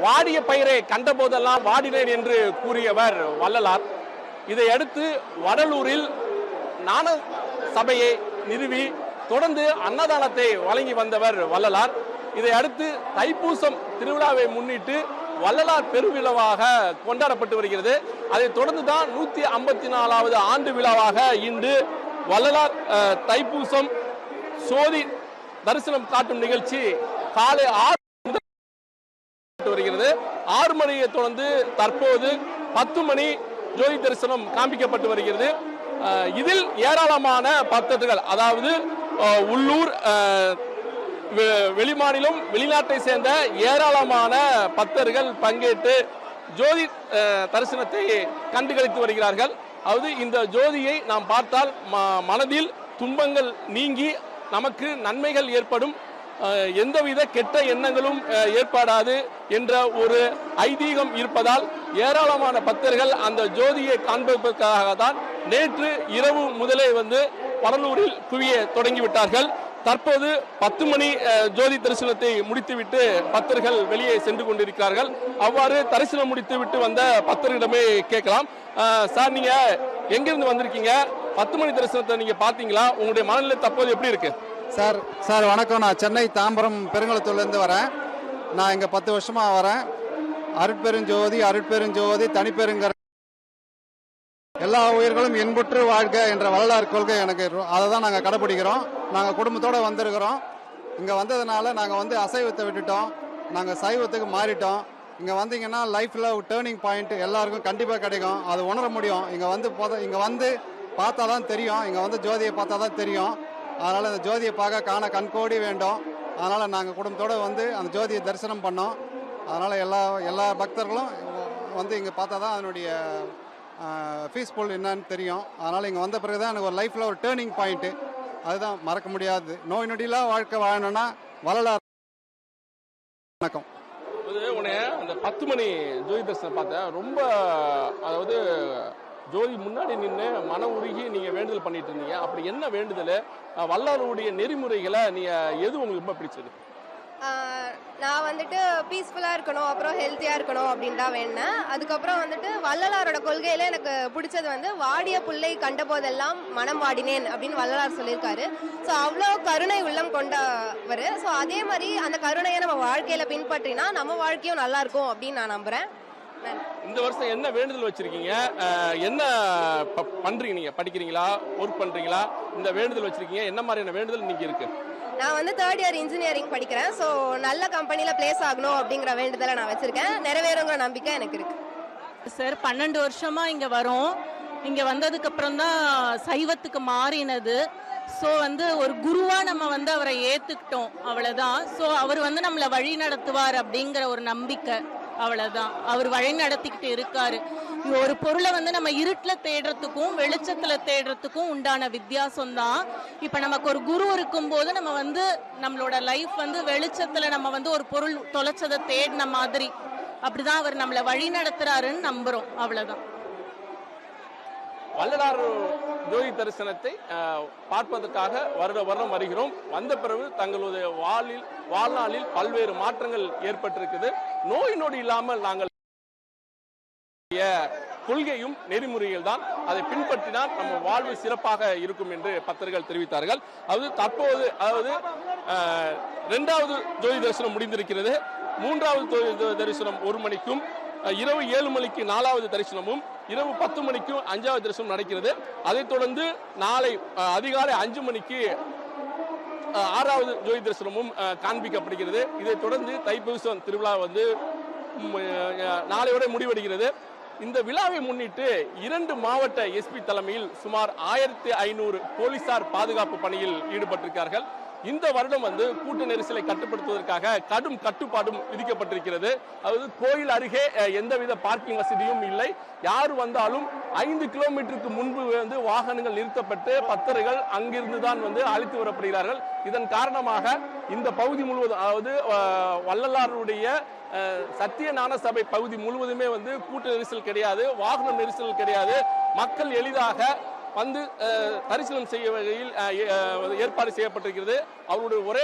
வாடிய பயிரை கண்டபோதெல்லாம் வாடினேன் என்று கூறியவர் வள்ளலார். இதையடுத்து வடலூரில் ஞான சபையை நிறுவி தொடர்ந்து அன்னதானத்தை வழங்கி வந்தவர் வள்ளலார். இதையடுத்து தைப்பூசம் திருவிழாவை முன்னிட்டு வள்ளலார் பெருவிழாவாக கொண்டாடப்பட்டு வருகிறது. அதைத் தொடர்ந்து தான் 154வது ஆண்டு விழாவாக இன்று வள்ளலார் தைப்பூசம் சோதி தரிசனம் காட்டும் நிகழ்ச்சி காலை 6 வருகிறது. 6 மணியை தொடர்ந்து தற்போது 10 மணி ஜோதி தரிசனம் காண்பிக்கப்பட்டு வருகிறது. இதில் ஏராளமான பக்தர்கள், அதாவது உள்ளூர், வெளிமாநிலம், வெளிநாட்டை சேர்ந்த ஏராளமான பக்தர்கள் பங்கேற்று ஜோதி தரிசனத்தை கண்டுகளித்து வருகிறார்கள். அதாவது இந்த ஜோதியை நாம் பார்த்தால் மனதில் துன்பங்கள் நீங்கி நமக்கு நன்மைகள் ஏற்படும், எந்தவித கெட்ட எண்ணங்களும் ஏற்படாது என்ற ஒரு ஐதீகம் இருப்பதால் ஏராளமான பக்தர்கள் அந்த ஜோதியை காண்பதற்காக தான் நேற்று இரவு முதலே வடலூரில் குவிய தொடங்கிவிட்டார்கள். தற்போது 10 மணி ஜோதி தரிசனத்தை முடித்துவிட்டு பக்தர்கள் வெளியே சென்று கொண்டிருக்கிறார்கள். அவ்வாறு தரிசனம் முடித்துவிட்டு வந்த பக்தர்களிடமே கேட்கலாம். சார், நீங்க எங்கிருந்து வந்திருக்கீங்க? 10 மணி தரிசனத்தை நீங்க பாத்தீங்களா? உங்களுடைய மனநிலை தற்போது எப்படி இருக்கு? சார் வணக்கம். நான் சென்னை தாம்பரம் பெருங்குளத்தூர்லேருந்து வரேன். நான் இங்கே 10 வருஷமாக வரேன். அருட்பெருஞ்சோதி தனிப்பெருங்கர் எல்லா உயிர்களும் இன்புற்று வாழ்க என்ற வள்ளலார் கொள்கை எனக்கு, அதை தான் நாங்கள் கடைப்பிடிக்கிறோம். நாங்கள் குடும்பத்தோடு வந்திருக்கிறோம். இங்கே வந்ததுனால நாங்கள் அசைவத்தை விட்டுட்டோம், நாங்கள் சைவத்துக்கு மாறிட்டோம். இங்கே வந்தீங்கன்னா லைஃப்பில் ஒரு டேர்னிங் பாயிண்ட் எல்லாருக்கும் கண்டிப்பாக கிடைக்கும். அது உணர முடியும். இங்கே வந்து பார்த்தா தான் தெரியும். இங்கே ஜோதியை பார்த்தா தான் தெரியும். அதனால் அந்த ஜோதியை பார்க்க காண கண்கோடி வேண்டும். அதனால் நாங்கள் குடும்பத்தோடு அந்த ஜோதியை தரிசனம் பண்ணோம். அதனால் எல்லா பக்தர்களும் இங்கே பார்த்தா தான் அதனுடைய பீஸ்ஃபுல் என்னன்னு தெரியும். அதனால் இங்கே வந்த பிறகு தான் எனக்கு ஒரு லைஃப்பில் ஒரு டேர்னிங் பாயிண்ட்டு, அதுதான் மறக்க முடியாது. நோய் நொடியெல்லாம் வாழ்க்கை வாழணும்னா வள்ளலார். வணக்கம். அந்த 10 மணி ஜோதி தரிசனம் பார்த்தேன். ரொம்ப, அதாவது ஜோதி முன்னாடி நின்று மன உருகி நீங்க வேண்டுதல் பண்ணிட்டு இருந்தீங்க. அப்படி என்ன வேண்டுதல்? வள்ளலாருடைய நெறிமுறைகளை நீங்க எது உங்களுக்கு ரொம்ப பிடிச்சது? நான் பீஸ்ஃபுல்லாக இருக்கணும், அப்புறம் ஹெல்த்தியாக இருக்கணும் அப்படின்னு தான் வேணேன். அதுக்கப்புறம் வள்ளலாரோட கொள்கையில் எனக்கு பிடிச்சது வாடிய புல்லை கண்ட போதெல்லாம் மனம் வாடினேன் அப்படின்னு வள்ளலார் சொல்லியிருக்காரு. ஸோ அவ்வளோ கருணை உள்ளம் கொண்டவர். ஸோ அதே மாதிரி அந்த கருணையை நம்ம வாழ்க்கையில் பின்பற்றினா நம்ம வாழ்க்கையும் நல்லா இருக்கும் அப்படின்னு நான் நம்புகிறேன். இந்த வருஷம் என்ன வேண்டுதல் வச்சிருக்கீங்க? என்ன பண்றீங்க? நீங்க படிக்கிறீங்களா, ஒர்க் பண்றீங்களா? இந்த வேண்டுதல் வச்சிருக்கீங்க, என்ன மாதிரியான வேண்டுதல் நீங்க இருக்கு? நான் 3rd இயர் இன்ஜினியரிங் படிக்கிறேன். ஸோ நல்ல கம்பெனியில் பிளேஸ் ஆகணும் அப்படிங்கிற வேண்டுதலை நான் வச்சிருக்கேன். நிறைவேறுங்கிற நம்பிக்கை எனக்கு இருக்கு. சார், 12 வருஷமா இங்க வரோம். இங்க வந்ததுக்கு அப்புறம் தான் சைவத்துக்கு மாறினது. ஸோ ஒரு குருவா நம்ம அவரை ஏத்துக்கிட்டோம், அவ்வளவுதான். ஸோ அவர் நம்மளை வழி நடத்துவார் அப்படிங்கிற ஒரு நம்பிக்கை, அவ்வளவுதான். அவர் வழி நடத்திக்கிட்டு இருக்காரு. ஒரு பொருளை நம்ம இருட்டுல தேடுறதுக்கும் வெளிச்சத்துல தேடுறதுக்கும் உண்டான வித்தியாசம் தான். இப்ப நமக்கு ஒரு குரு இருக்கும் போது நம்ம நம்மளோட லைஃப் வெளிச்சத்துல நம்ம ஒரு பொருள் தொலைச்சதை தேடின மாதிரி, அப்படிதான் அவர் நம்மளை வழி நடத்துறாருன்னு நம்புறோம், அவ்வளவுதான். வள்ளலார் ஜோதி தரிசனத்தை பார்ப்பதற்காக வருடம் வருகிறோம். வந்த பிறகு தங்களுடைய வாழ்நாளில் பல்வேறு மாற்றங்கள் ஏற்பட்டிருக்குது. நோய் நொடி இல்லாமல் நாங்கள் கொள்கையும் நெறிமுறைகள் தான், அதை பின்பற்றினால் நம்ம வாழ்வு சிறப்பாக இருக்கும் என்று பக்தர்கள் தெரிவித்தார்கள். தற்போது 2வது ஜோதி தரிசனம் முடிந்திருக்கிறது. 3வது ஜோதி தரிசனம் 1 மணிக்கும், இரவு 7 மணிக்கு 4வது தரிசனமும், இரவு 10 மணிக்கும் 5வது தரிசனம் நடக்கிறது. அதைத் தொடர்ந்து நாளை அதிகாலை 5 மணிக்கு 6வது ஜோதி தரிசனமும் காண்பிக்கப்படுகிறது. இதைத் தொடர்ந்து தைப்பூசம் திருவிழா நாளையோட முடிவடைகிறது. இந்த விழாவை முன்னிட்டு 2 மாவட்ட எஸ்பி தலைமையில் சுமார் 1500 போலீசார் பாதுகாப்பு பணியில் ஈடுபட்டிருக்கிறார்கள். இந்த வருடம் கூட்ட நெரிசலை கட்டுப்படுத்துவதற்காக கடும் கட்டுப்பாடும் விதிக்கப்பட்டிருக்கிறது. அதாவது கோயில் அருகே எந்தவித பார்க்கிங் வசதியும் இல்லை. யார் வந்தாலும் 5 கிலோமீட்டருக்கு முன்பு வாகனங்கள் நிறுத்தப்பட்டு பக்தர்கள் அங்கிருந்து தான் அழைத்து வரப்படுகிறார்கள். இதன் காரணமாக இந்த பகுதி முழுவதும், அதாவது வள்ளலாருடைய சத்திய ஞான சபை பகுதி முழுவதுமே கூட்ட நெரிசல் கிடையாது, வாகன நெரிசல் கிடையாது. மக்கள் எளிதாக வந்து தரிசனம் செய்ய வகையில் ஏற்பாடு செய்யப்பட்டிருக்கிறது. அவருடைய ஒரே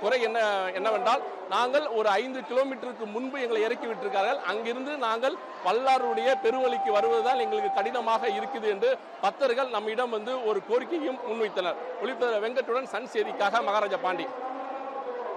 குறை என்னவென்றால், நாங்கள் ஒரு 5 கிலோமீட்டருக்கு முன்பு எங்களை இறக்கி விட்டிருக்கார்கள். அங்கிருந்து நாங்கள் வல்லாருடைய பெருவழிக்கு வருவதுதான் எங்களுக்கு கடினமாக இருக்குது என்று பக்தர்கள் நம்மிடம் வந்து ஒரு கோரிக்கையும் முன்வைத்தனர். ஒளிப்பதிவாளர் வெங்கட்டுடன் சன் செய்திக்காக மகாராஜா பாண்டி.